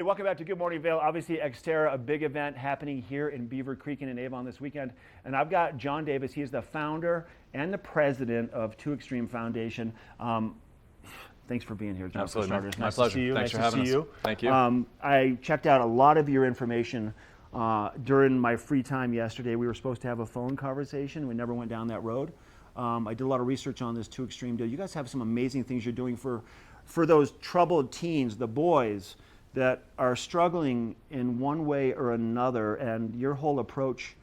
Welcome back to Good Morning Vail. Obviously, Xterra, a big event happening here in Beaver Creek and in Avon this weekend. And I've got John Davis. He's the founder and the president of 2xtreme Foundation. Thanks for being here, John. Absolutely. Nice My pleasure. To see you. Thanks nice for to see having us. you. Thank you. I checked out a lot of your information during my free time yesterday. We were supposed to have a phone conversation. We never went down that road. I did a lot of research on this 2xtreme deal. You guys have some amazing things you're doing for those troubled teens, the boys that are struggling in one way or another, and your whole approach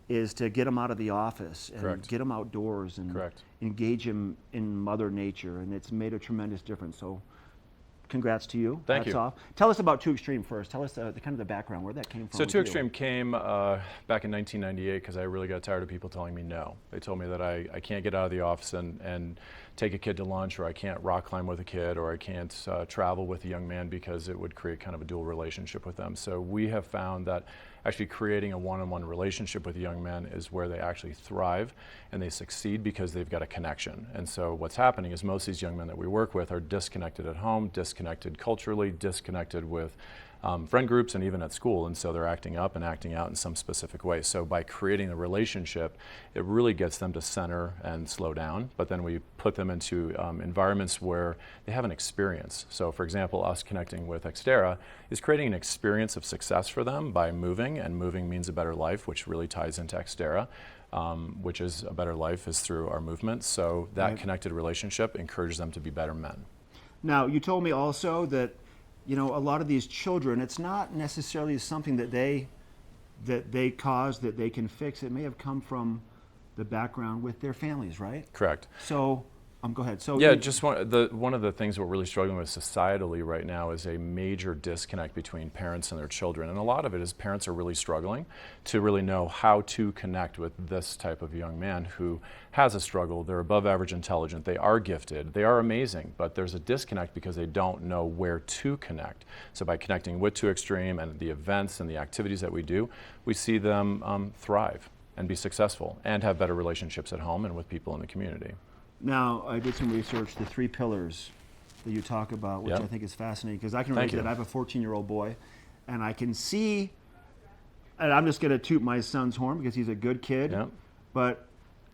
is to get them out of the office and Correct. get them outdoors and Correct. engage them in Mother Nature, and it's made a tremendous difference. So congrats to you. Thank Hats you. off. Tell us about 2xtreme first. Tell us the kind of the background, where that came from. So with you. 2xtreme came back in 1998 because I really got tired of people telling me no. They told me that I can't get out of the office and take a kid to lunch, or I can't rock climb with a kid, or I can't travel with a young man because it would create kind of a dual relationship with them. So we have found that actually creating a one-on-one relationship with a young man is where they actually thrive and they succeed because they've got a connection. And so what's happening is most of these young men that we work with are disconnected at home, disconnected culturally, disconnected with friend groups and even at school, and so they're acting up and acting out in some specific way. So by creating a relationship, it really gets them to center and slow down, but then we put them into environments where they have an experience. So for example, us connecting with Xterra is creating an experience of success for them by moving, and moving means a better life, which really ties into Xterra. Which is a better life is through our movement. So that connected relationship encourages them to be better men. Now, you told me also that, you know, a lot of these children, it's not necessarily something that they caused that they can fix. It may have come from the background with their families, right? Correct. So, go ahead. So yeah, just one of the things we're really struggling with societally right now is a major disconnect between parents and their children. And a lot of it is parents are really struggling to really know how to connect with this type of young man who has a struggle. They're above average intelligent, they are gifted, they are amazing, but there's a disconnect because they don't know where to connect. So by connecting with 2xtreme and the events and the activities that we do, we see them thrive and be successful and have better relationships at home and with people in the community. Now, I did some research, the 3 pillars that you talk about, which I think is fascinating, because I can relate to that. I have a 14-year-old boy, and I can see, and I'm just going to toot my son's horn because he's a good kid, but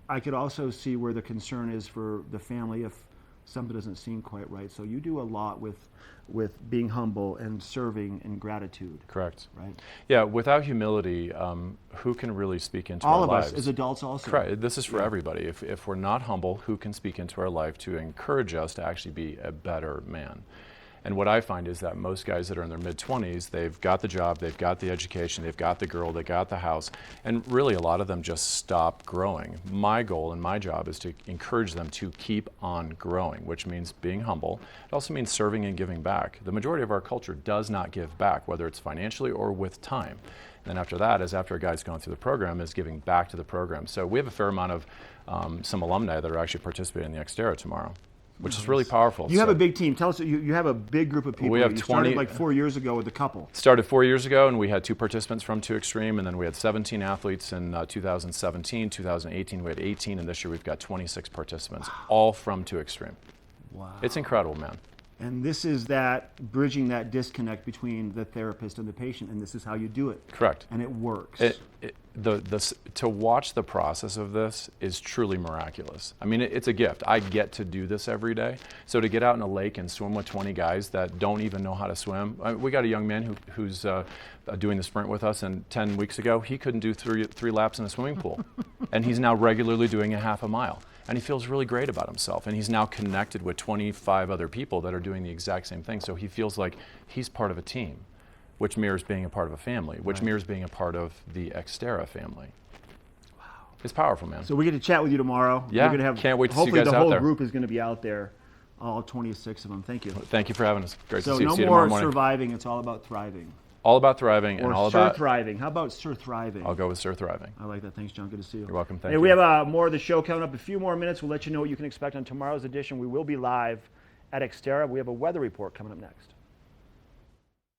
I could also see where the concern is for the family if something doesn't seem quite right. So you do a lot with being humble and serving and gratitude. Correct. Right? Yeah, without humility, who can really speak into all our of lives? us as adults also. Correct. This is for everybody. If we're not humble, who can speak into our life to encourage us to actually be a better man? And what I find is that most guys that are in their mid-20s, they've got the job, they've got the education, they've got the girl, they got the house, and really a lot of them just stop growing. My goal and my job is to encourage them to keep on growing, which means being humble. It also means serving and giving back. The majority of our culture does not give back, whether it's financially or with time. And then after that, after a guy's gone through the program, is giving back to the program. So we have a fair amount of some alumni that are actually participating in the Xterra tomorrow, which is really powerful. You have a big team. Tell us, you have a big group of people. We have you 20. Started like 4 years ago with a couple. Started 4 years ago, and we had 2 participants from 2xtreme, and then we had 17 athletes in 2017, 2018 we had 18, and this year we've got 26 participants, all from 2xtreme. Wow. It's incredible, man. And this is that bridging that disconnect between the therapist and the patient, and this is how you do it. Correct. And it works. To watch the process of this is truly miraculous. I mean, it's a gift. I get to do this every day. So to get out in a lake and swim with 20 guys that don't even know how to swim. We got a young man who's doing the sprint with us, and 10 weeks ago, he couldn't do three laps in a swimming pool. And he's now regularly doing a half a mile. And he feels really great about himself. And he's now connected with 25 other people that are doing the exact same thing. So he feels like he's part of a team, which mirrors being a part of a family, which mirrors being a part of the Xterra family. Wow. It's powerful, man. So we get to chat with you tomorrow. Yeah, We're gonna have, can't wait to see you hopefully guys the out whole there. group is going to be out there, all 26 of them. Thank you. Thank you for having us. Great So to see you. no See you tomorrow more morning. surviving, it's all about thriving. All about thriving Or and all Sir about Thriving. How about Sir Thriving? I'll go with Sir Thriving. I like that. Thanks, John. Good to see you. You're welcome. Thank hey, you. we have more of the show coming up. A few more minutes. We'll let you know what you can expect on tomorrow's edition. We will be live at Xterra. We have a weather report coming up next.